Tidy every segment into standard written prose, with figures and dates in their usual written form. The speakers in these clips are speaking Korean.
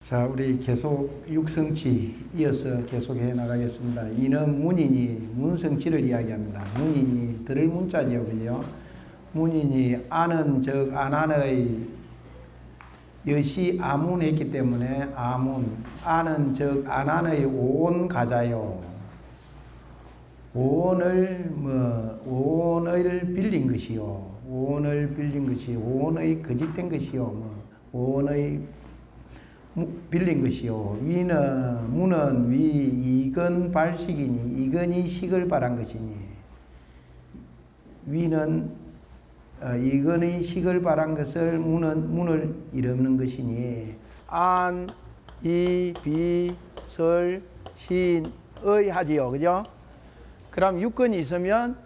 자, 우리 계속 육성치 이어서 계속해 나가겠습니다. 이는 문인이 문성치를 이야기합니다. 문인이 들을 문자지요, 그죠? 문인이 아는 즉 안한의 여시 아문했기 때문에 아문, 아는 즉 안한의 오온 가자요. 오온을 빌린 것이요. 오온을 빌린 것이 오온의 거짓된 것이요. 오온의 빌린 것이요. 문은 위 이건 발식이니 이건이 식을 바란 것이니 위는 이건의 식을 바란 것을 문을 이루는 것이니 안, 이, 비, 설, 신, 의 하지요. 그죠? 그럼 육건이 있으면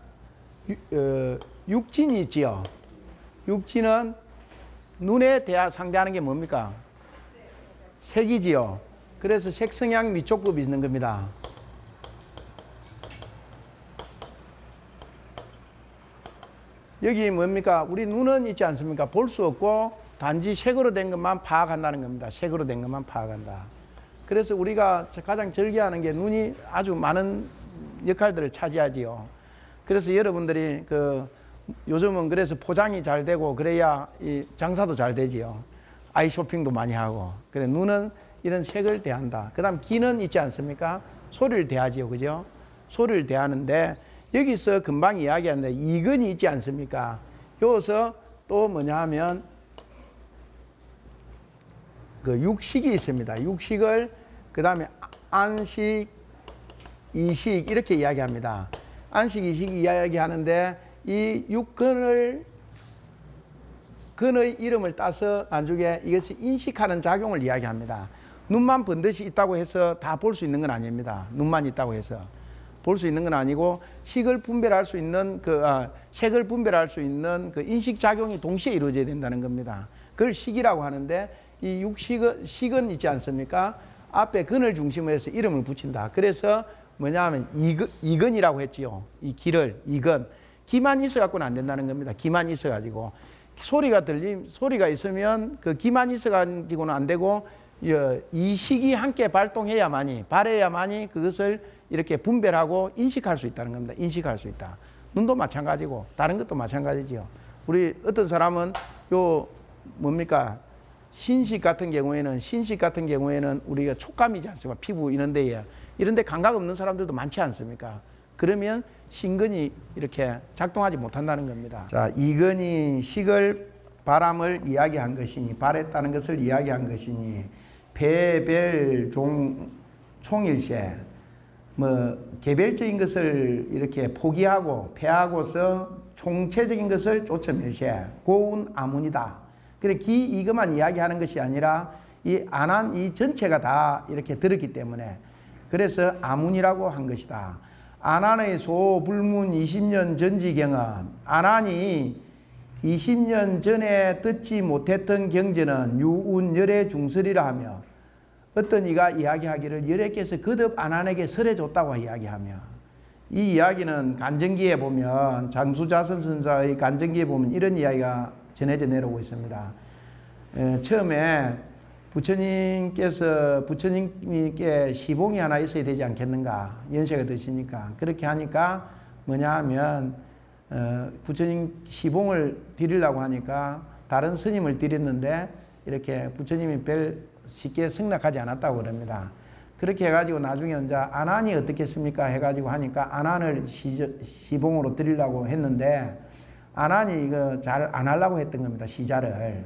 육진이 있지요. 육진은 눈에 상대하는 게 뭡니까? 색이지요. 그래서 색성향 미촉법이 있는 겁니다. 여기 뭡니까? 우리 눈은 있지 않습니까? 볼 수 없고 단지 색으로 된 것만 파악한다는 겁니다. 색으로 된 것만 파악한다. 그래서 우리가 가장 즐겨하는 게 눈이 아주 많은 역할들을 차지하지요. 그래서 여러분들이 요즘은 그래서 포장이 잘 되고 그래야 이 장사도 잘 되지요. 아이 쇼핑도 많이 하고. 그래, 눈은 이런 색을 대한다. 그 다음 귀는 있지 않습니까? 소리를 대하지요. 그죠? 소리를 대하는데 여기서 금방 이야기하는데 이건이 있지 않습니까? 여기서 또 뭐냐 하면 육식이 있습니다. 육식을 그 다음에 안식, 이식 이렇게 이야기합니다. 안식, 이식 이야기하는데 이 육근의 이름을 따서 나중에 이것이 인식하는 작용을 이야기합니다. 눈만 번듯이 있다고 해서 다 볼 수 있는 건 아닙니다. 눈만 있다고 해서 볼 수 있는 건 아니고 색을 분별할 수 있는 색을 분별할 수 있는 인식 작용이 동시에 이루어져야 된다는 겁니다. 그걸 식이라고 하는데 이 식은 있지 않습니까? 앞에 근을 중심으로 해서 이름을 붙인다. 그래서 뭐냐면 이건이라고 했지요. 이 기를 이건 기만 있어 갖고는 안 된다는 겁니다. 기만 있어 가지고 소리가 있으면 기만 있어 가지고는 안 되고 이 식이 함께 발해야만이 그것을 이렇게 분별하고 인식할 수 있다는 겁니다. 인식할 수 있다. 눈도 마찬가지고 다른 것도 마찬가지지요. 우리 어떤 사람은 신식 같은 경우에는 우리가 촉감이지 않습니까? 피부 이런데 감각 없는 사람들도 많지 않습니까? 그러면 신근이 이렇게 작동하지 못한다는 겁니다. 자, 이건이 식을 바람을 이야기한 것이니 발했다는 것을 이야기한 것이니 폐별 총일세 개별적인 것을 이렇게 포기하고 폐하고서 총체적인 것을 쫓아밀세 고운 아문이다. 그래 이것만 이야기하는 것이 아니라 이 안한 이 전체가 다 이렇게 들었기 때문에 그래서 아문이라고 한 것이다. 안한의 소불문 20년 전지경은 안한이 20년 전에 듣지 못했던 경전은 유운열의 중설이라 하며 어떤 이가 이야기하기를 열애께서 거듭 안한에게 설해줬다고 이야기하며 이 이야기는 간정기에 보면 장수자선 선사의 간정기에 보면 이런 이야기가 전해져 내려오고 있습니다. 처음에 부처님께 시봉이 하나 있어야 되지 않겠는가? 연세가 드시니까. 그렇게 하니까 뭐냐 하면, 부처님 시봉을 드리려고 하니까 다른 스님을 드렸는데 이렇게 부처님이 별 쉽게 승낙하지 않았다고 그럽니다. 그렇게 해가지고 나중에 이제 안한이 어떻겠습니까? 해가지고 하니까 안한을 시봉으로 드리려고 했는데 안한이 이거 잘 안 하려고 했던 겁니다. 시자를.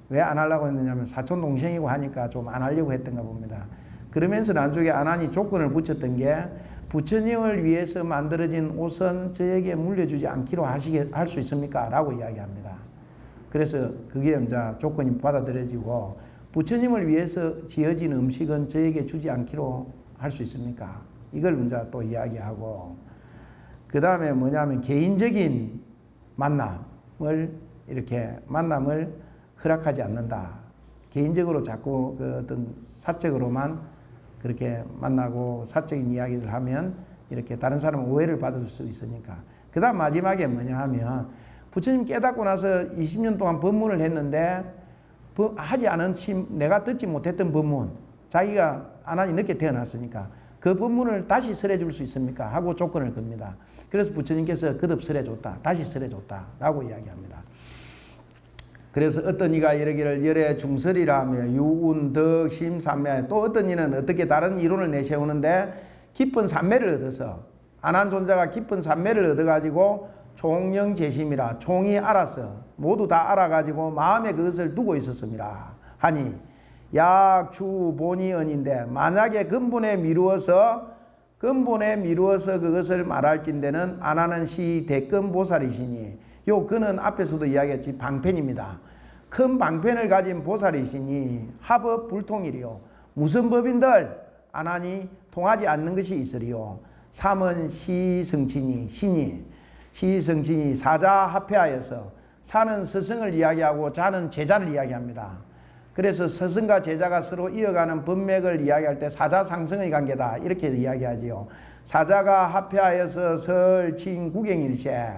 왜 안 하려고 했느냐면 사촌 동생이고 하니까 좀 안 하려고 했던가 봅니다. 그러면서 나중에 안한이 조건을 붙였던 게 부처님을 위해서 만들어진 옷은 저에게 물려주지 않기로 할 수 있습니까? 라고 이야기합니다. 그래서 그게 이제 조건이 받아들여지고 부처님을 위해서 지어진 음식은 저에게 주지 않기로 할 수 있습니까? 이걸 이제 또 이야기하고 그 다음에 뭐냐면 개인적인 만남을 허락하지 않는다. 개인적으로 자꾸 어떤 사적으로만 그렇게 만나고 사적인 이야기를 하면 이렇게 다른 사람은 오해를 받을 수 있으니까. 그 다음 마지막에 뭐냐 하면 부처님 깨닫고 나서 20년 동안 법문을 했는데 하지 않은 내가 듣지 못했던 법문, 자기가 아나니 늦게 태어났으니까 그 법문을 다시 설해 줄 수 있습니까? 하고 조건을 겁니다. 그래서 부처님께서 거듭 설해 줬다, 다시 설해 줬다 라고 이야기합니다. 그래서 어떤 이가 이르기를 열의 중설이라며 유운, 덕, 심, 삼매, 또 어떤 이는 어떻게 다른 이론을 내세우는데 깊은 삼매를 얻어서 아난존자가 깊은 삼매를 얻어가지고 총영재심이라 총이 알아서 모두 다 알아가지고 마음에 그것을 두고 있었습니다 하니 약주 본이 언인데 만약에 근본에 미루어서 그것을 말할진대는 아나는 시 대根보살이시니 요 그는 앞에서도 이야기했지 방편입니다. 큰 방편을 가진 보살이시니 합업 불통이리요. 무슨 법인들 아나니 통하지 않는 것이 있으리요. 삼은 시성친이 시성친이 사자 합해하여서 사는 스승을 이야기하고 자는 제자를 이야기합니다. 그래서 스승과 제자가 서로 이어가는 법맥을 이야기할 때 사자상승의 관계다 이렇게 이야기하지요. 사자가 합해하여서 설친구경일세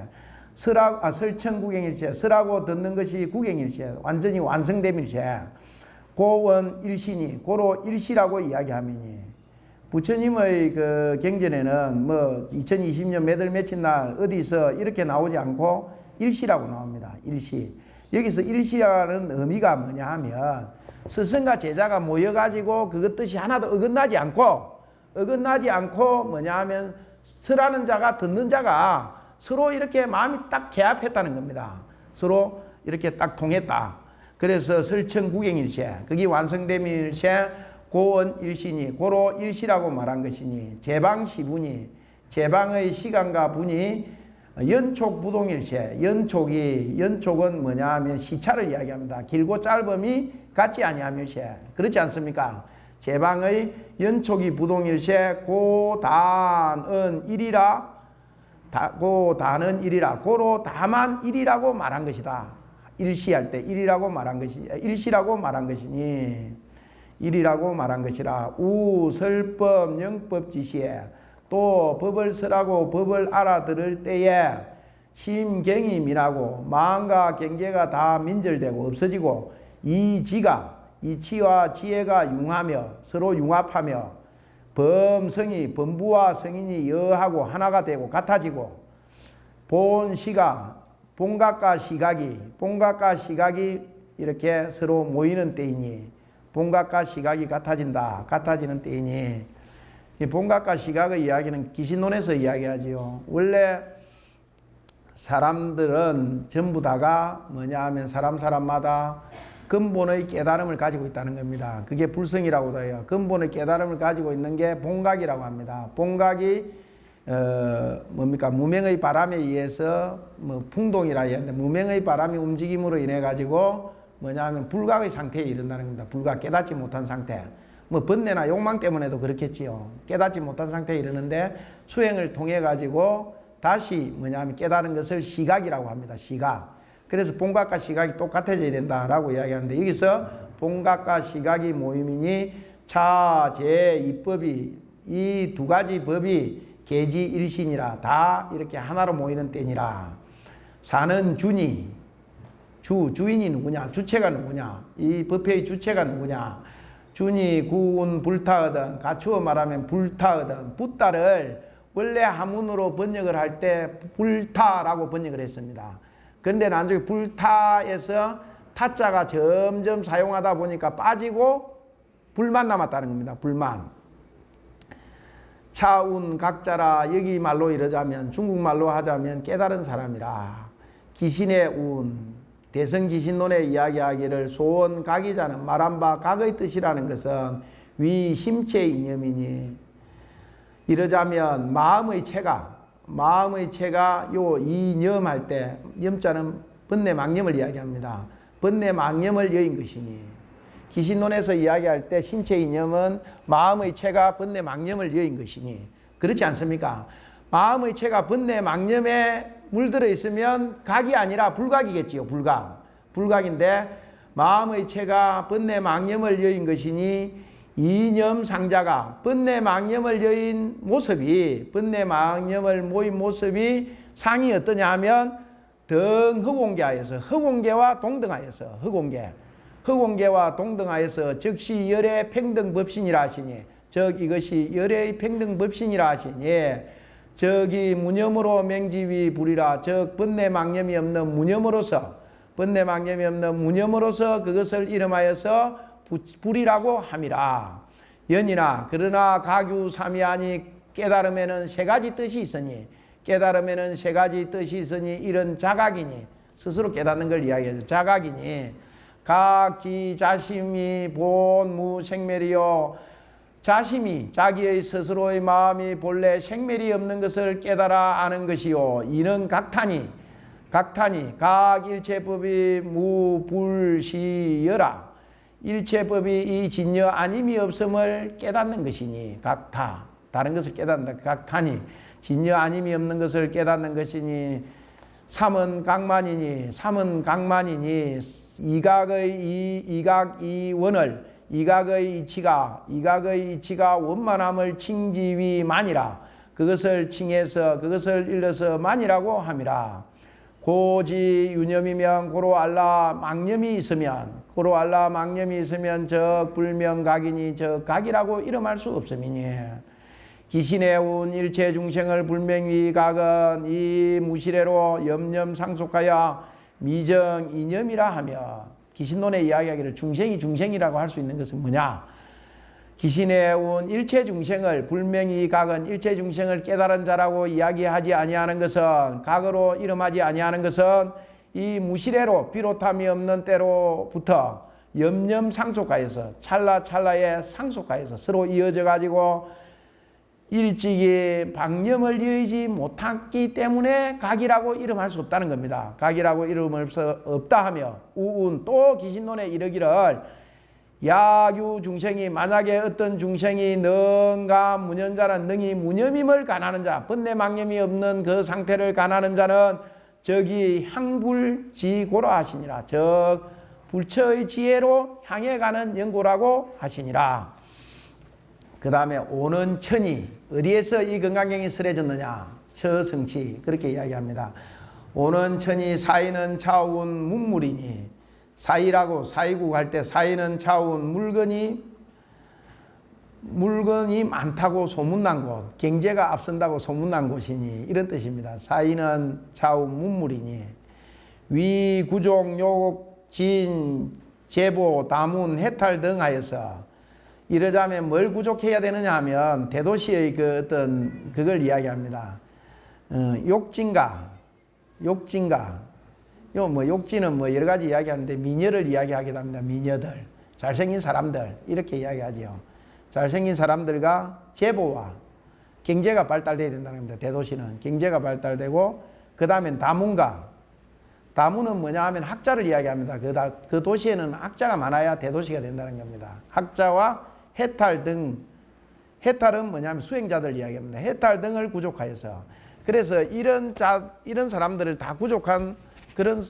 설천구경일세 설하고 듣는 것이 구경일세 완전히 완성됨일세 고원 일시니 고로 일시라고 이야기하미니 부처님의 그 경전에는 뭐 2020년 몇 월 며칠 날 어디서 이렇게 나오지 않고 일시라고 나옵니다. 일시. 여기서 일시라는 의미가 뭐냐 하면 스승과 제자가 모여가지고 그것 뜻이 하나도 어긋나지 않고 뭐냐 하면 설하는 자가 듣는 자가 서로 이렇게 마음이 딱 개합했다는 겁니다. 서로 이렇게 딱 통했다. 그래서 설천구경일세 그게 완성됨일세 고원 일시니 고로 일시라고 말한 것이니 제방시분이 제방의 시간과 분이 연촉부동일세 연촉은 뭐냐 하면 시차를 이야기합니다. 길고 짧음이 같지 아니함일세 그렇지 않습니까? 제방의 연촉이 부동일세 고단은 일이라 고단은 일이라 고로 다만 일이라고 말한 것이다. 일시할 때 일시라고 말한 것이니 일이라고 말한 것이라 우설법 영법 지시에 또 법을 설하고 법을 알아들을 때에 심경임이라고 마음과 경계가 다 민절되고 없어지고 이치와 지혜가 융하며 서로 융합하며 범부와 성인이 여하고 하나가 되고 같아지고 본각과 시각이 이렇게 서로 모이는 때이니 본각과 시각이 같아지는 때이니 이 본각과 시각의 이야기는 기신론에서 이야기하지요. 원래 사람들은 전부 다가 뭐냐 하면 사람마다 근본의 깨달음을 가지고 있다는 겁니다. 그게 불성이라고도 해요. 근본의 깨달음을 가지고 있는 게 본각이라고 합니다. 본각이 뭡니까? 무명의 바람에 의해서 뭐 풍동이라 했는데 무명의 바람이 움직임으로 인해 가지고 뭐냐 하면 불각의 상태에 이른다는 겁니다. 불각 깨닫지 못한 상태. 뭐 번뇌나 욕망 때문에도 그렇겠지요. 깨닫지 못한 상태에 이르는데 수행을 통해 가지고 다시 뭐냐 하면 깨달은 것을 시각이라고 합니다. 시각. 그래서 본각과 시각이 똑같아져야 된다라고 이야기하는데 여기서 본각과 시각이 모임이니 차, 제, 이법이 이 두 가지 법이 계지 일신이라 다 이렇게 하나로 모이는 때니라. 사는 주인이 누구냐? 주체가 누구냐? 이 법회의 주체가 누구냐? 준이 구운 불타하든 갖추어 말하면 불타하든 붓다를 원래 한문으로 번역을 할 때 불타라고 번역을 했습니다. 그런데 나중에 불타에서 타자가 점점 사용하다 보니까 빠지고 불만 남았다는 겁니다. 불만. 차운 각자라 여기 말로 이러자면 중국말로 하자면 깨달은 사람이라. 기신의 운. 대성기신론에 이야기하기를 소원 각이자는 말한 바 각의 뜻이라는 것은 위 심체의 이념이니 이러자면 마음의 체가 요 이념할 때 염자는 번뇌망념을 이야기합니다. 번뇌망념을 여인 것이니 기신론에서 이야기할 때 신체 이념은 마음의 체가 번뇌망념을 여인 것이니 그렇지 않습니까? 마음의 체가 번뇌망념에 물들어 있으면 각이 아니라 불각이겠지요. 불각인데 마음의 체가 번뇌망념을 여인 것이니 이념상자가 번뇌망념을 여인 모습이 번뇌망념을 모인 모습이 상이 어떠냐 하면 등허공계하여서 허공계와 동등하여서 허공계와 동등하여서 즉시 열의 평등법신이라 하시니 즉 이것이 열의 평등법신이라 하시니 저기 무념으로 맹지위 불이라 즉 번뇌망념이 없는 무념으로서 번뇌망념이 없는 무념으로서 그것을 이름하여서 불이라고 함이라. 연이나 그러나 가규삼이하니 깨달음에는 세 가지 뜻이 있으니 깨달음에는 세 가지 뜻이 있으니 이런 자각이니 스스로 깨닫는 걸 이야기하죠. 자각이니 각지 자심이 본무 생멸이요 자심이 자기의 스스로의 마음이 본래 생멸이 없는 것을 깨달아 아는 것이요 이는 각탄이 각 일체법이 무불시여라 일체법이 이 진여 아님이 없음을 깨닫는 것이니 각타 다른 것을 깨닫는다. 각탄이 진여 아님이 없는 것을 깨닫는 것이니 삼은 각만이니 이각의 이원을 이각의 이치가 원만함을 칭지위만이라 그것을 칭해서 그것을 일러서 만이라고 함이라. 고지 유념이면 고로 알라 망념이 있으면 적 불명각이니 적 각이라고 이름할 수 없음이니 기신의 운 일체 중생을 불명위 각은 이 무시래로 염념 상속하여 미정 이념이라 하며 기신론의 이야기하기를 중생이라고 할 수 있는 것은 뭐냐? 기신의 운 일체 중생을 불명히 각은 일체 중생을 깨달은 자라고 이야기하지 아니하는 것은 각으로 이름하지 아니하는 것은 이 무시래로 비롯함이 없는 때로부터 염념 상속하여서 찰나의 상속하여서 서로 이어져 가지고 일찍이 방념을 이어지 못했기 때문에 각이라고 이름할 수 없다는 겁니다. 각이라고 이름을 없다 하며 우운 또 기신론에 이르기를 야규 중생이 만약에 어떤 중생이 능가 무념자는 능히 무념임을 간하는 자 번뇌망념이 없는 그 상태를 간하는 자는 저기 향불지고라 하시니라. 즉 불처의 지혜로 향해 가는 연고라고 하시니라. 그 다음에 오는 천이 어디에서 이 건강경이 설해졌느냐? 처성치 그렇게 이야기합니다. 오는 천이 사이는 차운 문물이니 사이국 할 때 사이는 차운 물건이 많다고 소문난 곳 경제가 앞선다고 소문난 곳이니 이런 뜻입니다. 사이는 차운 문물이니 위 구종 욕진 제보 다문 해탈 등 하여서 이러자면 뭘 구족해야 되느냐 하면 대도시의 그 어떤 그걸 이야기합니다. 욕진가 요 뭐 욕지는 뭐 여러 가지 이야기하는데 미녀를 이야기하기도 합니다. 미녀들 잘생긴 사람들 이렇게 이야기하지요. 잘생긴 사람들과 제보와 경제가 발달돼야 된다는 겁니다. 대도시는 경제가 발달되고 그 다음엔 다문은 뭐냐 하면 학자를 이야기합니다. 그 도시에는 학자가 많아야 대도시가 된다는 겁니다. 학자와 해탈 등 해탈은 뭐냐면 수행자들 이야기합니다. 해탈 등을 구족하여서 그래서 이런 사람들을 다 구족한 그런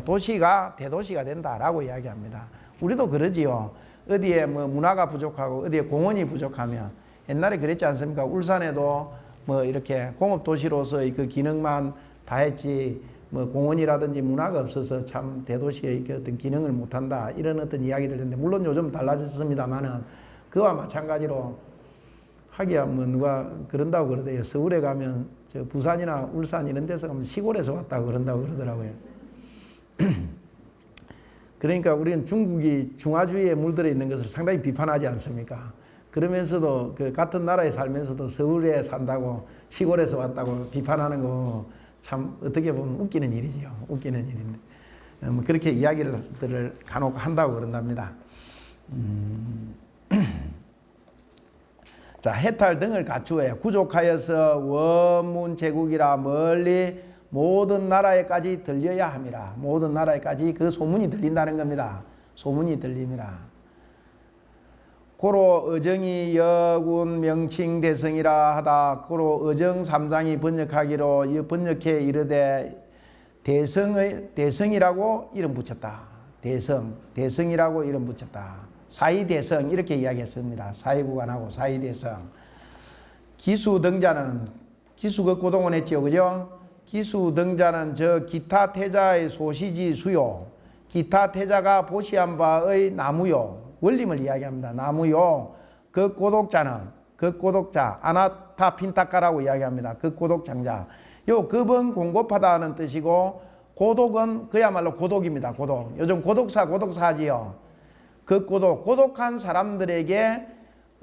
도시가 대도시가 된다라고 이야기합니다. 우리도 그러지요. 어디에 뭐 문화가 부족하고 어디에 공원이 부족하면 옛날에 그랬지 않습니까? 울산에도 뭐 이렇게 공업도시로서의 그 기능만 다 했지 뭐 공원이라든지 문화가 없어서 참 대도시의 그 어떤 기능을 못한다 이런 어떤 이야기들 했는데 물론 요즘 달라졌습니다만은 그와 마찬가지로 하기야 뭐 누가 그런다고 그러대요. 서울에 가면 저 부산이나 울산 이런 데서 가면 시골에서 왔다고 그런다고 그러더라고요. 그러니까 우리는 중국이 중화주의에 물들어 있는 것을 상당히 비판하지 않습니까? 그러면서도 그 같은 나라에 살면서도 서울에 산다고 시골에서 왔다고 비판하는 거 참 어떻게 보면 웃기는 일이죠. 웃기는 일인데 뭐 그렇게 이야기들을 간혹 한다고 그런답니다. 자, 해탈 등을 갖추어야 구족하여서 원문 제국이라 멀리 모든 나라에까지 들려야 함이라. 모든 나라에까지 그 소문이 들린다는 겁니다. 소문이 들립니다. 고로 어정이 여군 명칭 대성이라 하다. 고로 어정 삼상이 번역하기로 번역해 이르되 대성이라고 이름 붙였다. 대성이라고 이름 붙였다. 사이대성 이렇게 이야기했습니다. 사이구간하고 사이대성. 기수등자는 기수가 고동원 했죠, 그죠? 기수등자는 저 기타 태자의 소시지 수요. 기타 태자가 보시한 바의 나무요. 원림을 이야기합니다. 나무요. 그 고독자 아나타 핀타카라고 이야기합니다. 그 고독장자. 요 급은 공급하다는 뜻이고 고독은 그야말로 고독입니다. 고독. 요즘 고독사 하지요. 그 고독한 사람들에게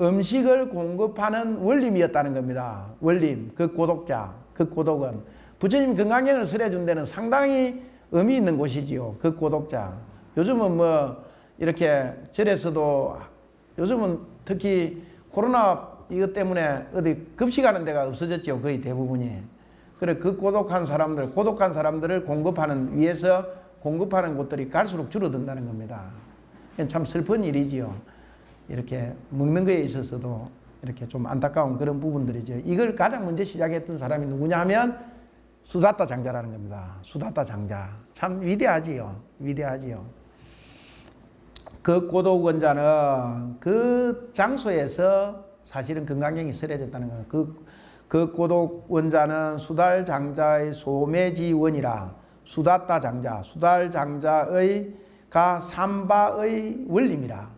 음식을 공급하는 원림이었다는 겁니다. 원림, 그 고독자, 그 고독은 부처님 건강경을 설해준 데는 상당히 의미 있는 곳이지요. 그 고독자. 요즘은 뭐 이렇게 절에서도 요즘은 특히 코로나 이것 때문에 어디 급식하는 데가 없어졌죠. 거의 대부분이. 그래 그 고독한 사람들을 공급하는 위해서 공급하는 곳들이 갈수록 줄어든다는 겁니다. 참 슬픈 일이지요. 이렇게 먹는 거에 있어서도 이렇게 좀 안타까운 그런 부분들이죠. 이걸 가장 먼저 시작했던 사람이 누구냐 하면 수다타 장자라는 겁니다. 수다타 장자. 참 위대하지요. 그 고독원자는 그 장소에서 사실은 건강경이 설해졌다는 거예요. 그 고독원자는 수달 장자의 소매지원이라 수다타 장자, 수달 장자의 가 삼바의 원림이라.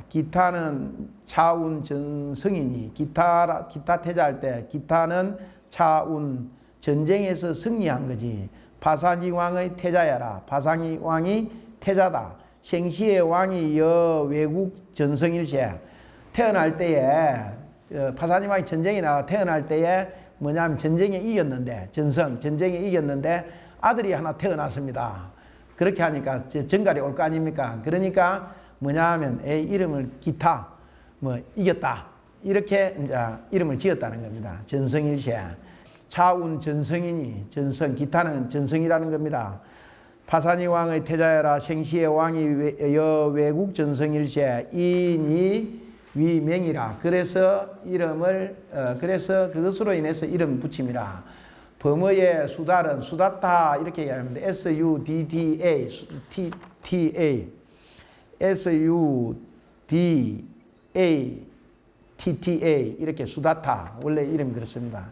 기타는 차운 전성이니 기타 태자할 때 기타는 차운 전쟁에서 승리한 거지. 파사니 왕의 태자야라. 파사니 왕이 태자다. 생시의 왕이 외국 전성일세. 태어날 때에 파사니 왕이 전쟁에 나가 태어날 때에 뭐냐면 전쟁에 이겼는데 전쟁에 이겼는데 아들이 하나 태어났습니다. 그렇게 하니까 정갈이 올 거 아닙니까? 그러니까 뭐냐 하면 애 이름을 기타 이겼다 이렇게 이제 이름을 지었다는 겁니다. 전성일세. 차운 전성이니 기타는 전성이라는 겁니다. 파사니 왕의 태자여라. 생시의 왕이 외국 전성일세. 인이 위명이라. 그래서 이름을 그래서 그것으로 인해서 이름 붙임이라. 범어의 수달은 수다타 이렇게 이야기합니다. SUDDA SUDATTA 이렇게 수다타 원래 이름이 그렇습니다.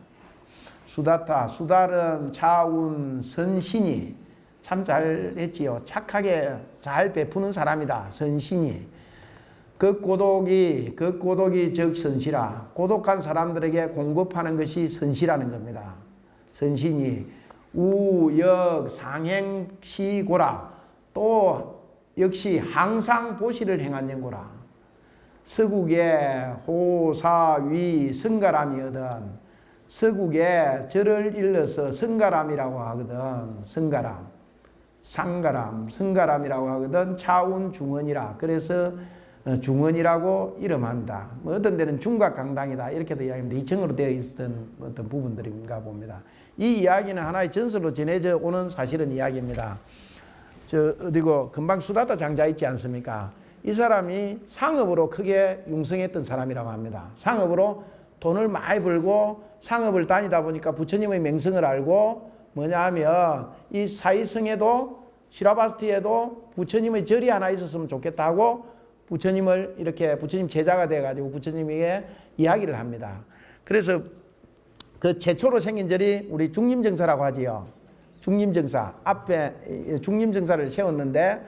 수달은 차운 선신이 참 잘했지요. 착하게 잘 베푸는 사람이다. 선신이. 그 고독이 즉 선시라. 고독한 사람들에게 공급하는 것이 선시라는 겁니다. 선신이 우역 상행시고라. 또 역시 항상 보시를 행한 연고라. 서국에 호사위 성가람이거든. 서국에 절을 일러서 성가람이라고 하거든. 성가람이라고 하거든. 차운 중언이라. 그래서 중언이라고 이름합니다. 뭐 어떤 데는 중각강당이다 이렇게도 이야기합니다. 이청으로 되어 있었던 어떤 부분들인가 봅니다. 이 이야기는 하나의 전설로 전해져 오는 사실은 이야기입니다. 어디고 금방 수다타 장자 있지 않습니까? 이 사람이 상업으로 크게 융성했던 사람이라고 합니다. 상업으로 돈을 많이 벌고 상업을 다니다 보니까 부처님의 명성을 알고 뭐냐 하면 이 사이성에도 시라바스티에도 부처님의 절이 하나 있었으면 좋겠다고 부처님을 이렇게 부처님 제자가 돼가지고 부처님에게 이야기를 합니다. 그래서 그 최초로 생긴 절이 우리 중림정사라고 하지요. 중림정사. 앞에 중림정사를 세웠는데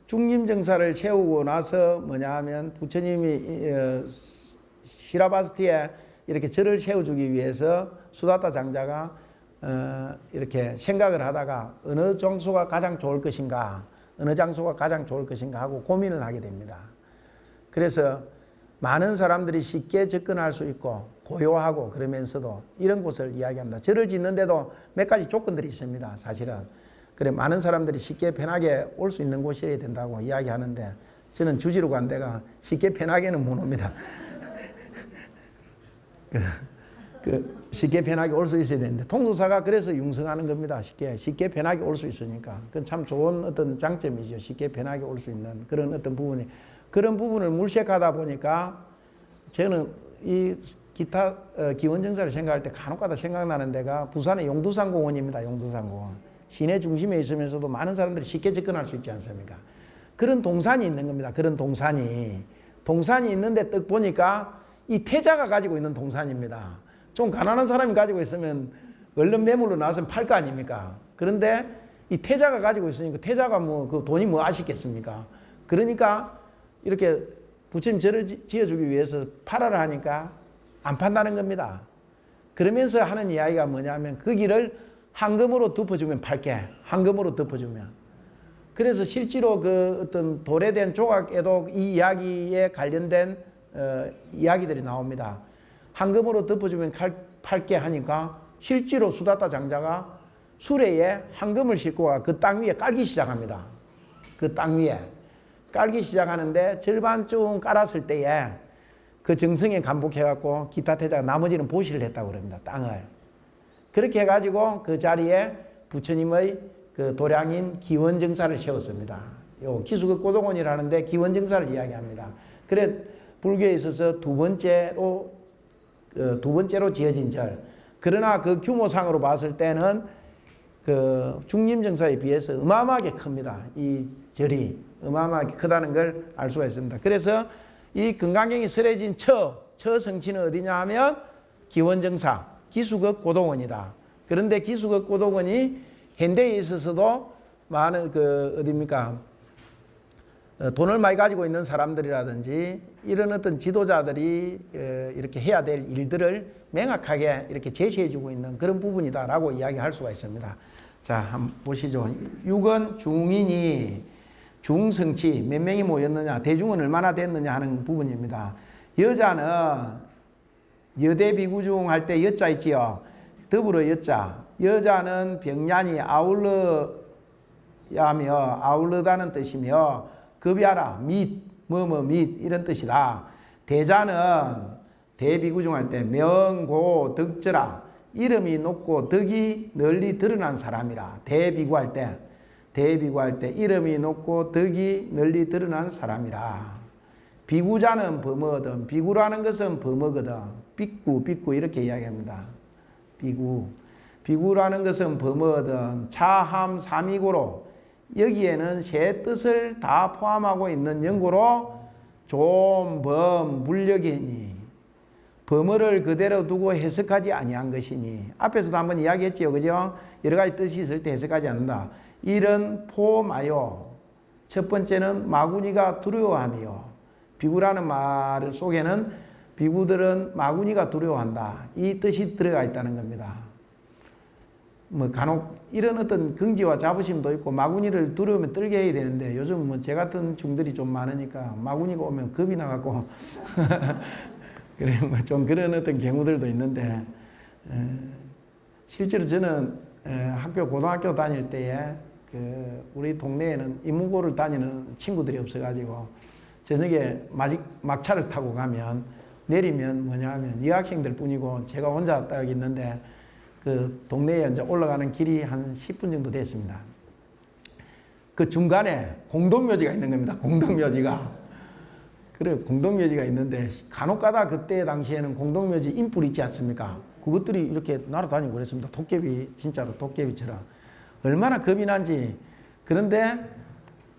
중림정사를 세우고 나서 뭐냐 하면 부처님이 시라바스티에 이렇게 절을 세워주기 위해서 수다타 장자가 이렇게 생각을 하다가 어느 장소가 가장 좋을 것인가 하고 고민을 하게 됩니다. 그래서 많은 사람들이 쉽게 접근할 수 있고 고요하고 그러면서도 이런 곳을 이야기합니다. 절을 짓는데도 몇 가지 조건들이 있습니다. 사실은. 그래 많은 사람들이 쉽게 편하게 올 수 있는 곳이어야 된다고 이야기하는데 저는 주지로 간 데가 쉽게 편하게는 못 옵니다. 쉽게 편하게 올 수 있어야 되는데 통도사가 그래서 융성하는 겁니다. 쉽게 편하게 올 수 있으니까 그건 참 좋은 어떤 장점이죠. 쉽게 편하게 올 수 있는 그런 어떤 부분이 그런 부분을 물색하다 보니까 저는 이 기타 기원정사를 생각할 때 간혹가다 생각나는 데가 부산의 용두산공원입니다. 용두산공원 시내 중심에 있으면서도 많은 사람들이 쉽게 접근할 수 있지 않습니까? 그런 동산이 있는 겁니다. 그런 동산이 있는데 딱 보니까 이 태자가 가지고 있는 동산입니다. 좀 가난한 사람이 가지고 있으면 얼른 매물로 나와서 팔 거 아닙니까? 그런데 이 태자가 가지고 있으니까 태자가 뭐 그 돈이 뭐 아쉽겠습니까? 그러니까 이렇게 부처님 절을 지어주기 위해서 팔아라 하니까 안 판다는 겁니다. 그러면서 하는 이야기가 뭐냐면 그 길을 황금으로 덮어주면 팔게. 황금으로 덮어주면. 그래서 실제로 그 어떤 도래된 조각에도 이 이야기에 관련된 이야기들이 나옵니다. 황금으로 덮어주면 팔게 하니까 실제로 수다타 장자가 수레에 황금을 싣고 가 그 땅 위에 깔기 시작합니다. 그 땅 위에 깔기 시작하는데 절반쯤 깔았을 때에 그 정성에 감복해갖고 기타 태자가 나머지는 보시를 했다고 그럽니다. 땅을. 그렇게 해가지고 그 자리에 부처님의 그 도량인 기원정사를 세웠습니다. 요 기수급 고동원이라는데 기원정사를 이야기합니다. 그래 불교에 있어서 두 번째로 지어진 절. 그러나 그 규모상으로 봤을 때는 그 중림정사에 비해서 어마어마하게 큽니다. 이 절이 어마어마하게 크다는 걸 알 수가 있습니다. 그래서 이 금강경이 설해진 처 성취는 어디냐 하면 기원정사, 기수급 고동원이다. 그런데 기수급 고동원이 현대에 있어서도 많은 어디입니까? 돈을 많이 가지고 있는 사람들이라든지 이런 어떤 지도자들이 이렇게 해야 될 일들을 명확하게 이렇게 제시해주고 있는 그런 부분이다라고 이야기할 수가 있습니다. 자, 한번 보시죠. 6은 중인이 중성치 몇 명이 모였느냐, 대중은 얼마나 됐느냐 하는 부분입니다. 여자는 여대 비구중 할 때 여자 있지요. 더불어 여자. 여자는 병년이 아울러야며 아울러다는 뜻이며 급이하라 및 및 이런 뜻이다. 대자는 대비구중 할 때 명고 덕저라 이름이 높고 덕이 널리 드러난 사람이라. 대비구할 때 이름이 높고 덕이 널리 드러난 사람이라. 비구자는 범어거든. 비구라는 것은 범어거든. 삐꾸 이렇게 이야기합니다. 비구라는 것은 범어거든. 차함 삼이고로 여기에는 세 뜻을 다 포함하고 있는 연고로 좀, 범, 물력이니 범어를 그대로 두고 해석하지 아니한 것이니 앞에서도 한번 이야기했지요. 그죠? 여러 가지 뜻이 있을 때 해석하지 않는다. 이런 포마요. 첫 번째는 마구니가 두려워하며 비구라는 말 속에는 비구들은 마구니가 두려워한다. 이 뜻이 들어가 있다는 겁니다. 뭐 간혹 이런 어떤 긍지와 자부심도 있고 마구니를 두려우면 떨게 해야 되는데 요즘 뭐 제 같은 중들이 좀 많으니까 마구니가 오면 겁이 나갖고 그래 뭐 좀 그런 어떤 경우들도 있는데 실제로 저는 고등학교 다닐 때에 우리 동네에는 인문고를 다니는 친구들이 없어가지고 저녁에 막차를 타고 가면 내리면 뭐냐 하면 여학생들 뿐이고 제가 혼자 딱 있는데 그 동네에 이제 올라가는 길이 한 10분 정도 됐습니다. 그 중간에 공동묘지가 있는 겁니다. 공동묘지가. 그래, 공동묘지가 있는데 간혹 가다 그때 당시에는 공동묘지 인뿔 있지 않습니까? 그것들이 이렇게 날아다니고 그랬습니다. 도깨비, 진짜로 도깨비처럼. 얼마나 겁이 난지. 그런데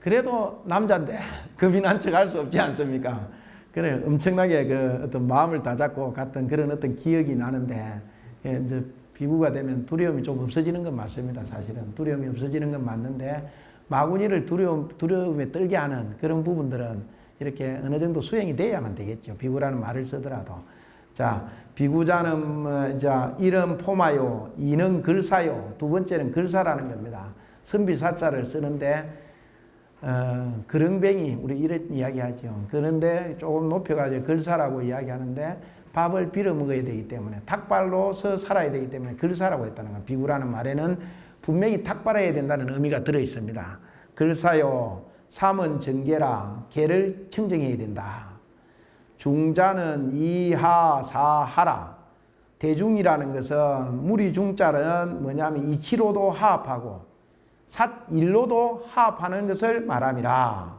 그래도 남자인데 겁이 난 척 할 수 없지 않습니까? 그래, 엄청나게 그 어떤 마음을 다잡고 갔던 그런 어떤 기억이 나는데 이제 비구가 되면 두려움이 좀 없어지는 건 맞습니다. 사실은 두려움이 없어지는 건 맞는데 마구니를 두려움에 떨게 하는 그런 부분들은 이렇게 어느 정도 수행이 돼야만 되겠죠. 비구라는 말을 쓰더라도. 자, 비구자는 이제 이름 포마요, 이는 글사요. 두 번째는 글사라는 겁니다. 선비사자를 쓰는데 그릉뱅이 우리 이런 이야기하죠. 그런데 조금 높여가지고 글사라고 이야기하는데 밥을 빌어 먹어야 되기 때문에 닭발로서 살아야 되기 때문에 글사라고 했다는 겁니다. 비구라는 말에는 분명히 닭발해야 된다는 의미가 들어 있습니다. 글사요, 삼은 정계라 계를 청정해야 된다. 중자는 이하 사하라. 대중이라는 것은 무리 중자는 뭐냐면 이치로도 하합하고 일로도 하합하는 것을 말함이라.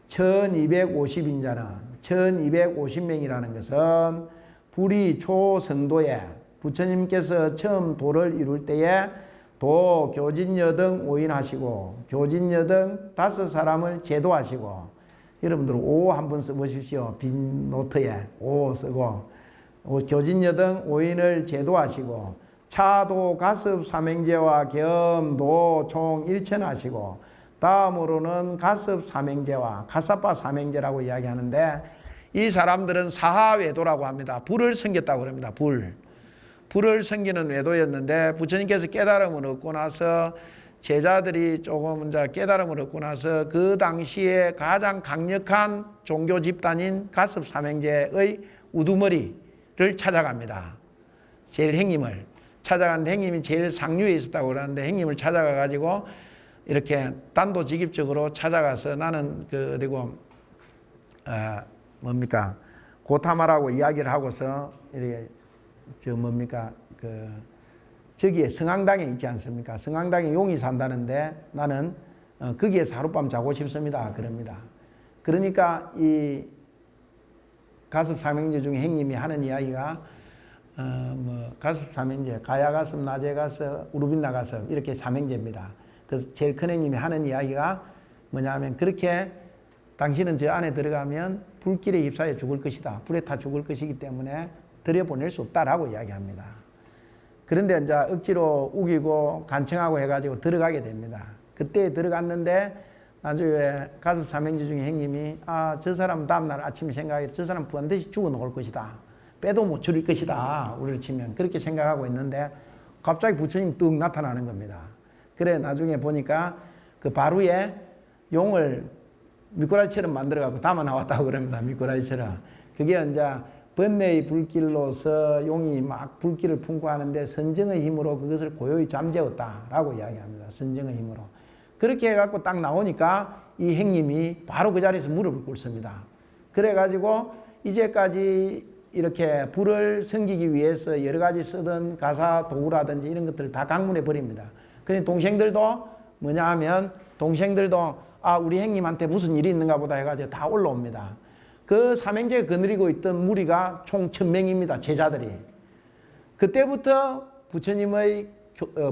1250인자는 1250명이라는 것은 불이 초성도에 부처님께서 처음 도를 이룰 때에 도 교진여등 오인하시고 교진여등 5사람을 제도하시고 여러분들 오 한번 써보십시오. 빈 노트에 오 쓰고 교진여등 오인을 제도하시고 차도 가습 삼행제와 겸도 총 1천 하시고, 다음으로는 가습 삼행제와 가사파 삼행제라고 이야기하는데, 이 사람들은 사하외도라고 합니다. 불을 섬겼다고 그럽니다. 불을 섬기는 외도였는데, 부처님께서 깨달음을 얻고 나서 제자들이 조금 이제 깨달음을 얻고 나서 그 당시에 가장 강력한 종교 집단인 가습 삼행제의 우두머리를 찾아갑니다. 제일 행님을 찾아가는데, 행님이 제일 상류에 있었다고 그러는데, 행님을 찾아가 가지고 이렇게 단도직입적으로 찾아가서 나는 그 어디고 뭡니까 고타마라고 이야기를 하고서 이렇게 저기에 성황당에 있지 않습니까? 성황당에 용이 산다는데 나는 거기에서 하룻밤 자고 싶습니다. 그럽니다. 그러니까 이 가습 삼행제 중에 행님이 하는 이야기가 가습 삼행제, 가야 가습, 나제 가습, 우루빈나 가습 이렇게 삼행제입니다. 그래서 제일 큰 행님이 하는 이야기가 뭐냐면, 그렇게 당신은 저 안에 들어가면 불길에 휩싸여 죽을 것이다. 불에 타 죽을 것이기 때문에 들여보낼 수 없다라고 이야기합니다. 그런데 이제 억지로 우기고 간청하고 해가지고 들어가게 됩니다. 그때 들어갔는데 나중에 가습 삼행제 중에 행님이 저 사람 다음날 아침에 생각해 저 사람 반드시 죽어 놓을 것이다. 빼도 못 줄일 것이다. 우리를 치면 그렇게 생각하고 있는데 갑자기 부처님 뚝 나타나는 겁니다. 그래 나중에 보니까 그 바루에 용을 미꾸라지처럼 만들어갖고 담아 나왔다고 그럽니다. 미꾸라지처럼. 그게 이제 번뇌의 불길로서 용이 막 불길을 품고 하는데 선정의 힘으로 그것을 고요히 잠재웠다라고 이야기합니다. 선정의 힘으로. 그렇게 해갖고 딱 나오니까 이 행님이 바로 그 자리에서 무릎을 꿇습니다. 그래가지고 이제까지 이렇게 불을 섬기기 위해서 여러 가지 쓰던 가사 도구라든지 이런 것들을 다 강문해 버립니다. 그러니 동생들도 뭐냐 하면 동생들도 우리 행님한테 무슨 일이 있는가 보다 해가지고 다 올라옵니다. 그 삼행제에 거느리고 있던 무리가 총 1000명입니다. 제자들이. 그때부터 부처님의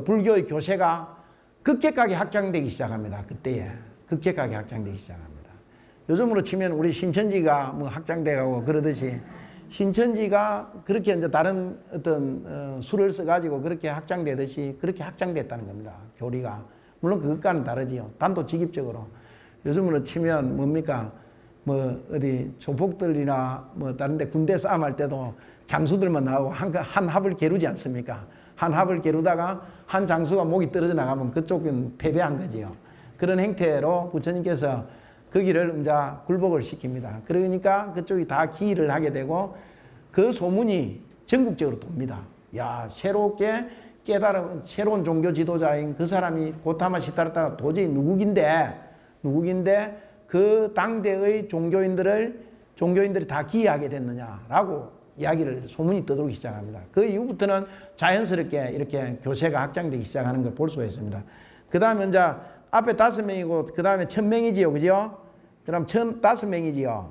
불교의 교세가 급격하게 확장되기 시작합니다. 그때에 급격하게 확장되기 시작합니다. 요즘으로 치면 우리 신천지가 뭐 확장돼가고 그러듯이 신천지가 그렇게 이제 다른 어떤 수를 써가지고 그렇게 확장되듯이 그렇게 확장됐다는 겁니다. 교리가. 물론 그것과는 다르지요. 단도직입적으로. 요즘으로 치면 뭡니까? 뭐 어디 조폭들이나 뭐 다른 데 군대 싸움할 때도 장수들만 나오고 한 합을 겨루지 않습니까? 한 합을 겨루다가 한 장수가 목이 떨어져 나가면 그쪽은 패배한 거지요. 그런 행태로 부처님께서 거기를 이제 굴복을 시킵니다. 그러니까 그쪽이 다 기일을 하게 되고 그 소문이 전국적으로 돕니다. 야, 새롭게 깨달은 새로운 종교 지도자인 그 사람이 고타마 시타르타가 도저히 누구긴데 그 당대의 종교인들이 다 기이하게 됐느냐라고 이야기를 소문이 떠돌기 시작합니다. 그 이후부터는 자연스럽게 이렇게 교세가 확장되기 시작하는 걸 볼 수가 있습니다. 그 다음에 이제 앞에 5명이고 그 다음에 1000명이지요, 그죠? 그럼 5명이지요.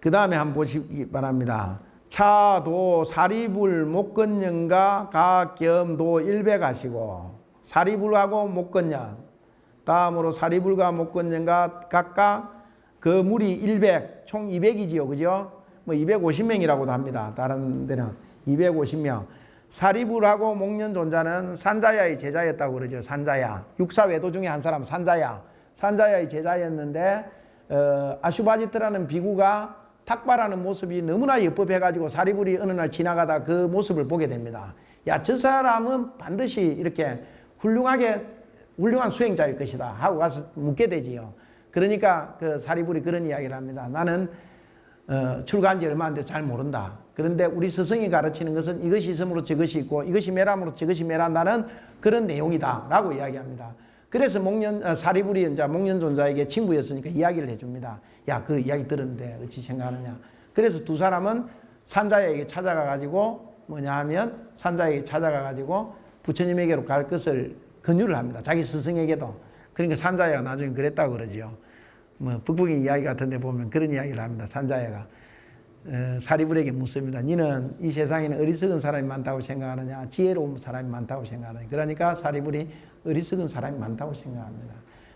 그 다음에 한번 보시기 바랍니다. 차도 사리불 목건년과 가겸도 일백하시고 사리불하고 목건년 다음으로 사리불과 목건년과 각각 그 무리 100, 총 200이지요. 그죠? 뭐 250명이라고도 합니다. 다른 데는 250명. 사리불하고 목련존자는 산자야의 제자였다고 그러죠. 산자야. 육사외도 중에 한 사람 산자야. 산자야의 제자였는데 아슈바지트라는 비구가 탁발하는 모습이 너무나 예법해가지고 사리불이 어느 날 지나가다 그 모습을 보게 됩니다. 야, 저 사람은 반드시 이렇게 훌륭한 수행자일 것이다 하고 가서 묻게 되지요. 그러니까 그 사리불이 그런 이야기를 합니다. 나는 출가한 지 얼마 안 돼서 잘 모른다. 그런데 우리 스승이 가르치는 것은 이것이 있음으로 저것이 있고 이것이 매람으로 저것이 매란다는 그런 내용이다 라고 이야기합니다. 그래서 사리불이 이제 목련존자에게 친구였으니까 이야기를 해줍니다. 야, 그 이야기 들었는데 어찌 생각하느냐. 그래서 두 사람은 산자에게 찾아가가지고 뭐냐 하면 산자에게 찾아가가지고 부처님에게로 갈 것을 권유를 합니다. 자기 스승에게도. 그러니까 산자야가 나중에 그랬다고 그러죠. 뭐 북북의 이야기 같은 데 보면 그런 이야기를 합니다. 산자야가 사리불에게 묻습니다. 너는 이 세상에는 어리석은 사람이 많다고 생각하느냐 지혜로운 사람이 많다고 생각하느냐. 그러니까 사리불이 어리석은 사람이 많다고 생각합니다.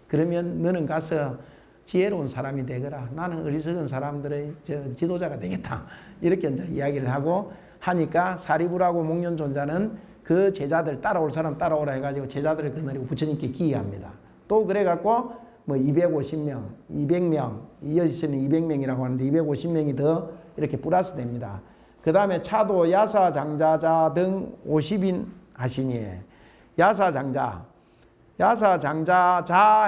그러면 너는 가서 지혜로운 사람이 되거라. 나는 어리석은 사람들의 지도자가 되겠다. 이렇게 이제 이야기를 하고 하니까 사리부라고 목련존자는 그 제자들 따라올 사람 따라오라 해가지고 제자들을 거느리고 부처님께 기이합니다. 또 그래갖고 뭐 250명, 200명, 이어지시는 200명이라고 하는데 250명이 더 이렇게 플러스 됩니다. 그 다음에 차도 야사 장자자 등 50인 하시니 야사 장자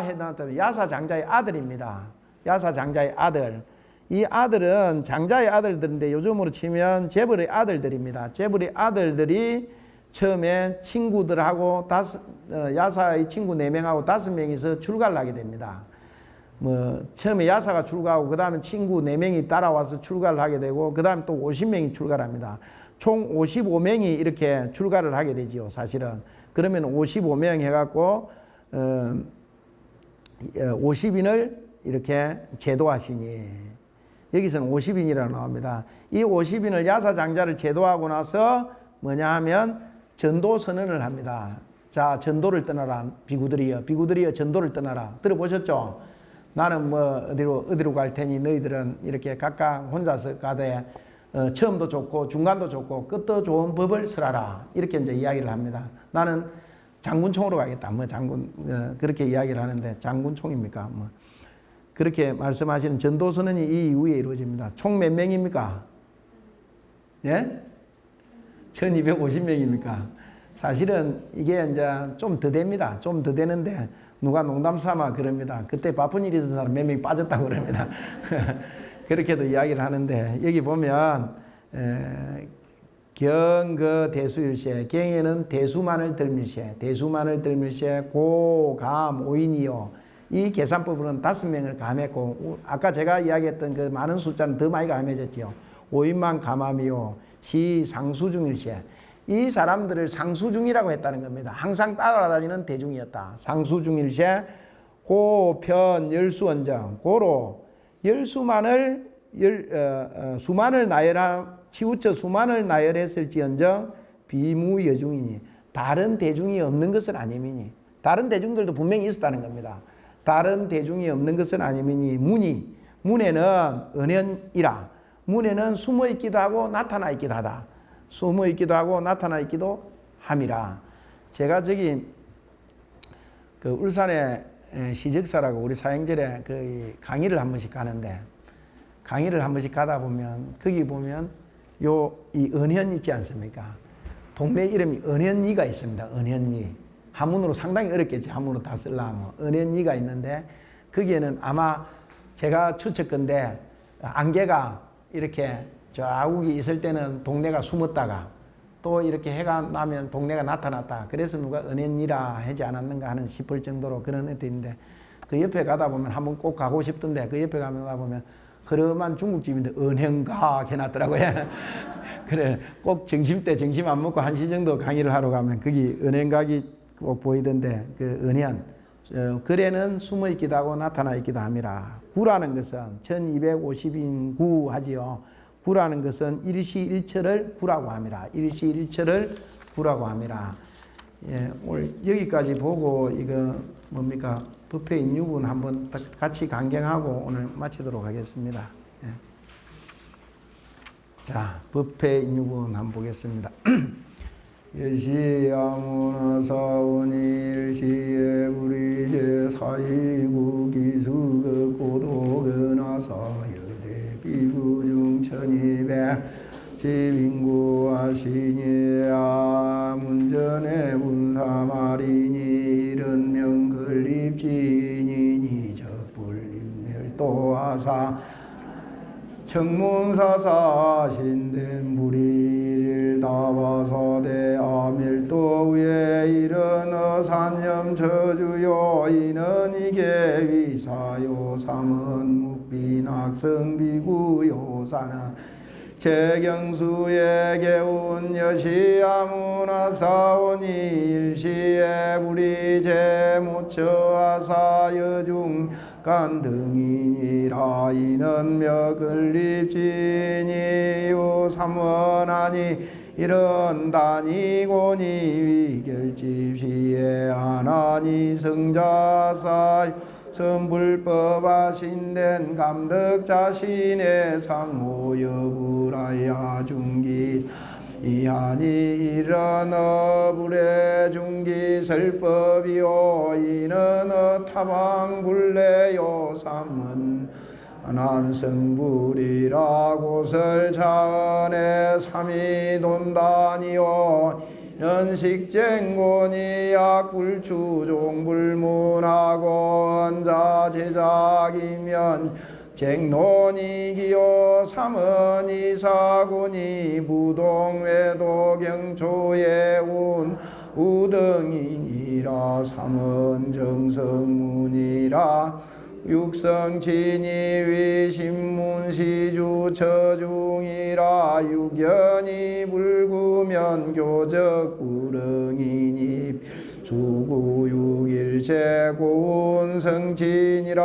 해놨더니 야사 장자의 아들입니다. 야사 장자의 아들. 이 아들은 장자의 아들들인데 요즘으로 치면 재벌의 아들들입니다. 재벌의 아들들이 처음에 친구들하고 야사의 친구 4명하고 5명이서 출가를 하게 됩니다. 뭐 처음에 야사가 출가하고 그 다음에 친구 4명이 따라와서 출가를 하게 되고 그 다음에 또 50명이 출가를 합니다. 총 55명이 이렇게 출가를 하게 되지요. 사실은. 그러면 55명 해갖고 50인을 이렇게 제도하시니 여기서는 50인이라고 나옵니다. 이 50인을 야사장자를 제도하고 나서 뭐냐 하면 전도 선언을 합니다. 자, 전도를 떠나라. 비구들이여 전도를 떠나라. 들어보셨죠? 나는 뭐 어디로 갈 테니 너희들은 이렇게 각각 혼자서 가되 처음도 좋고 중간도 좋고 끝도 좋은 법을 설하라. 이렇게 이제 이야기를 합니다. 나는 장군총으로 가겠다. 뭐 장군 그렇게 이야기를 하는데 장군총입니까? 뭐 그렇게 말씀하시는 전도 선언이 이 이후에 이루어집니다. 총 몇 명입니까? 예? 1250명입니까? 사실은 이게 이제 좀 더 됩니다. 좀 더 되는데 누가 농담 삼아 그럽니다. 그때 바쁜 일이 있는 사람 몇 명이 빠졌다고 그럽니다. 그렇게도 이야기를 하는데 여기 보면 경거 대수일세 경에는 대수만을 들밀세 고감 오인이요. 이 계산법으로는 5명을 감했고 아까 제가 이야기했던 그 많은 숫자는 더 많이 감해졌지요. 5인만 감함이요. 시 상수중일세. 이 사람들을 상수중이라고 했다는 겁니다. 항상 따라다니는 대중이었다. 상수중일세 고편 열수원정 고로 수만을 치우쳐 수만을 나열했을지언정 비무여중이니 다른 대중이 없는 것은 아니미니 다른 대중들도 분명히 있었다는 겁니다. 다른 대중이 없는 것은 아니미니 문에는 은연이라 문에는 숨어 있기도 하고 나타나 있기도 하다. 숨어 있기도 하고 나타나 있기도 함이라. 제가 저기 그 울산에 시적사라고 우리 사형절에 그 강의를 한 번씩 가는데 강의를 한 번씩 가다 보면 거기 보면 이 은현 있지 않습니까? 동네 이름이 은현리가 있습니다. 은현리. 한문으로 상당히 어렵겠지. 한문으로 다 쓰려면. 은현리가 있는데 거기에는 아마 제가 추측건데 안개가 이렇게 저 아국이 있을 때는 동네가 숨었다가 또 이렇게 해가 나면 동네가 나타났다. 그래서 누가 은현리라 하지 않았는가 하는 싶을 정도로 그런 애들인데 그 옆에 가다 보면 한번 꼭 가고 싶던데 그 옆에 가다 보면 흐름한 중국집인데 은행각 해놨더라고요. 그래 꼭 점심때 점심 안 먹고 1시 정도 강의를 하러 가면 거기 은행각이 꼭 보이던데 그 은현 글에는 숨어 있기도 하고 나타나 있기도 함이라. 구라는 것은 1250인 구 하지요. 구라는 것은 일시일처를 구라고 함이라. 일시일처를 구라고 함이라. 예, 오늘 여기까지 보고 이거 뭡니까? 법회 인유분 한번 같이 강경하고 오늘 마치도록 하겠습니다. 예. 자, 법회 인유분 한번 보겠습니다. 여시아무나 사원이 일시에 우리 제429 기수그 고도근하사 여대 비구중 1210인구 하시니야 문전에 문사마리니 이런 명글립지니니 적불림멸도하사 청문사사 신된 불의를 다와서 대아밀도 위에 이르는 산염처주요 이는 이게 위사요 삼은 묵빈학성비구요 사는 제경수의 개운 여시아무나 사원이 일시에 불이 제무처하사 여중 간등이니라 이는 멱을립지니요 삼원하니 이런 다니고니 위결집시에 하나니 성자사 선불법하신된 감덕자신의 상호여부라야 중기 이하니 이런 불의 중기설법이요 이는 타방불례요 삼은 난성불이라고설 자언의 삼위돈단이요 연식쟁곤이 약불추종불문하고 언자제작이면 쟁론이기요 삼언이사군이 무동외도경초예운 우등이니라 삼언정성문이라 육성진이 위신문시주 처중이라 육연이 불구면 교적 구릉이니 수구육일체 고운성진이라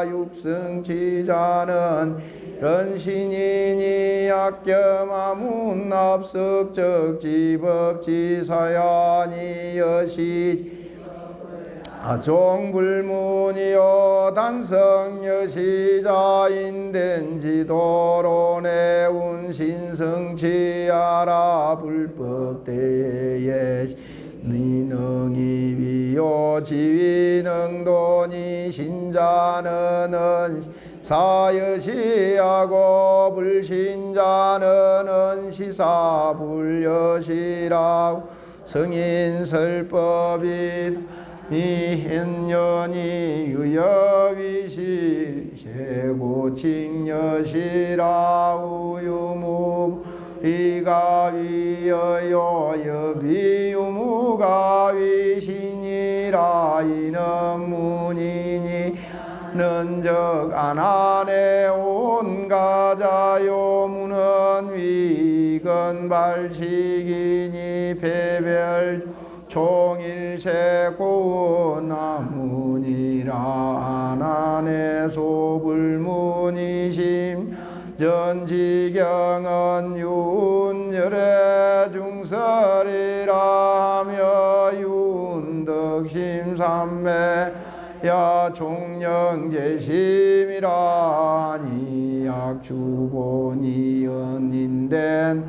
육성지자는 연신이니 약겸아문 납석적 지법지사야니 여시 종불문이요 단성여시자인된 지도로 내운 신성치하라 불법대에 니능이 비요 지위능도니 신자는 사여시하고 불신자는 시사불여시라고 성인설법이 이현년이 유여위실 세고칭여시라 우유무 이가위여요 여비유무가 위신이라 이는 문이니 는적 안안에 온 가자요 문은 위건 발식이니 배별 총일세 고나문이라 안안에 소불문이심 전지경은 윤열의 중설이라 하며 윤덕심삼매 야 총령제심이라 니약주본이 연인된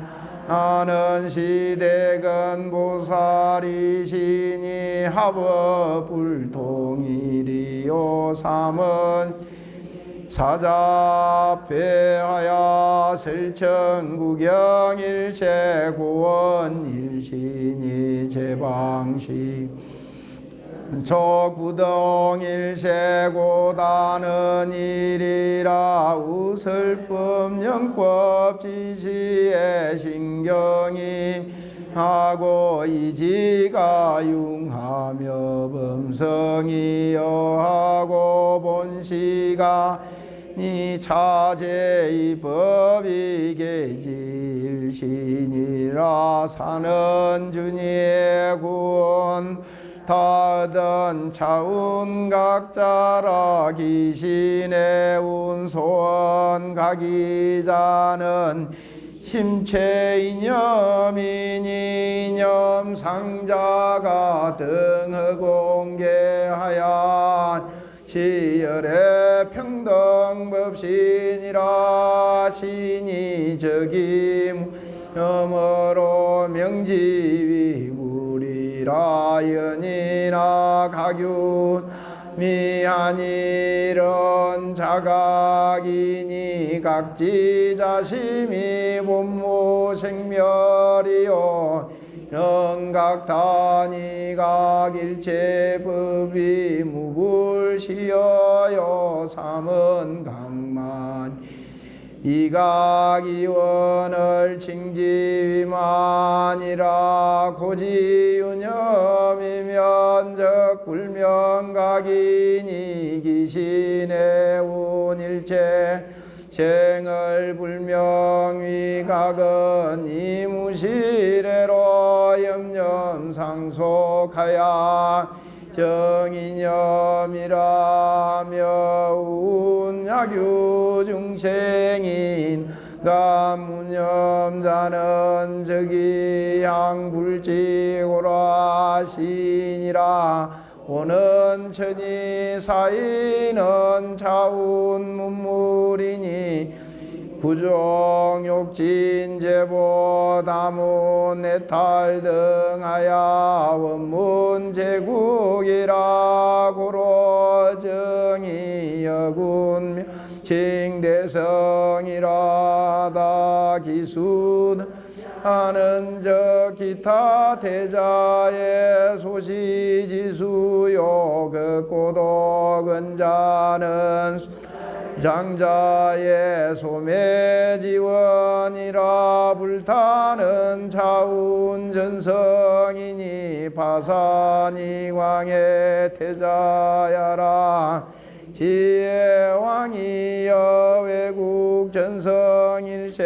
나는 시대건 보살이시니 합업불통일이요 삼은 사자폐하야 설천구경일체 고원일신이 제방시 초구동일세고다는 일이라 우설법 영법 지시의 신경임 하고 이지가 융하며 범성이 여하고 본시가 니 차제의 법이 계질신이라 사는 주니의 군 다든 차운각자라 기신의 운소원 가기자는 심체이념이니 이념상자가 등허공개하얀 시열의 평등법신이라 신이 적임 너머로 명지위불이라 연이나 가균 미하니런 자각이니 각지자심이 본무생멸이요 영각단이각일체법이 무불시여요 삼은 강만 이각이원을 칭지위만이라 고지유념이면적 불명각이니 기신의 운일체 생을 불명위각은 이무시래로 염념상속하야 정이념이라 하며 운약유 중생인 감무념자는 저기 향불지고라 신이라 오는 천이 사이는 차운 문물이니 부종욕진 제보 다문 내탈 등하야 원문 제국이라 고로 정의 여군 칭대성이라다 기수는 하는 저 기타 대자의 소시지수요 그 고독은 자는 장자의 소매지원이라 불타는 차운 전성이니 파산이 왕의 태자야라 지혜왕이여 외국 전성일세이니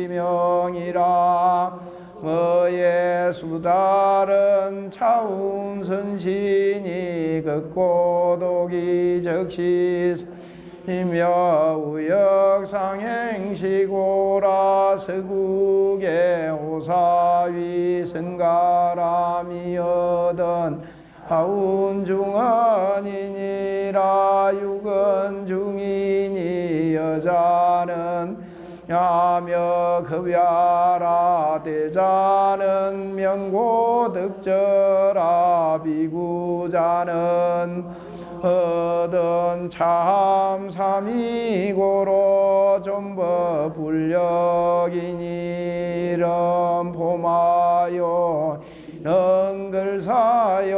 위명이라 뭐의 수다른 차운 선신이 극고독이 적시 이며 우역상행시고라 서국의 호사위 선가람이여던 하운 중언이니라 육은 중이니 여자는 야며 급야라 대자는 명고득저라 비구자는 얻은 참삼이고로 좀버 불력이니 럼포마요 영글사요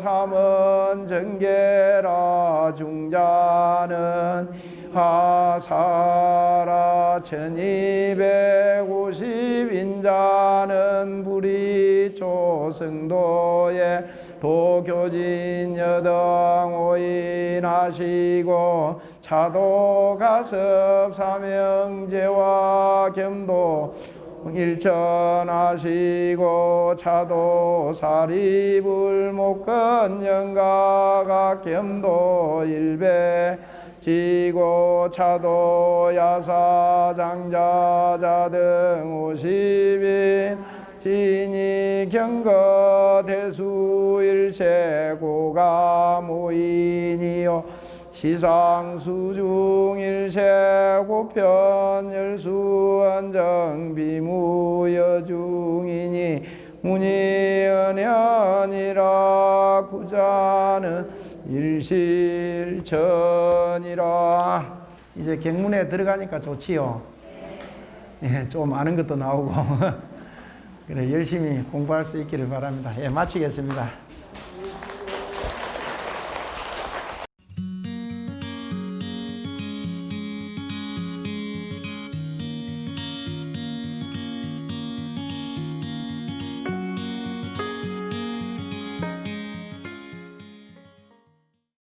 삼은 정계라 중자는 하사라 1250인자는 불이 초승도에 도교진 여등 오인하시고 차도 가섭 사명제와 겸도 일천하시고 차도 사리불 목건 영가각 겸도 일배 지고 차도 야사 장자자 등 50인 진이 경거 대수 일세 고가 모인이요 시상 수중 일세 고편 열수 안정 비무여 중이니 문이 연연이라 구자는 일실천이라. 이제 경문에 들어가니까 좋지요. 예, 좀 아는 것도 나오고 그래 열심히 공부할 수 있기를 바랍니다. 예, 마치겠습니다.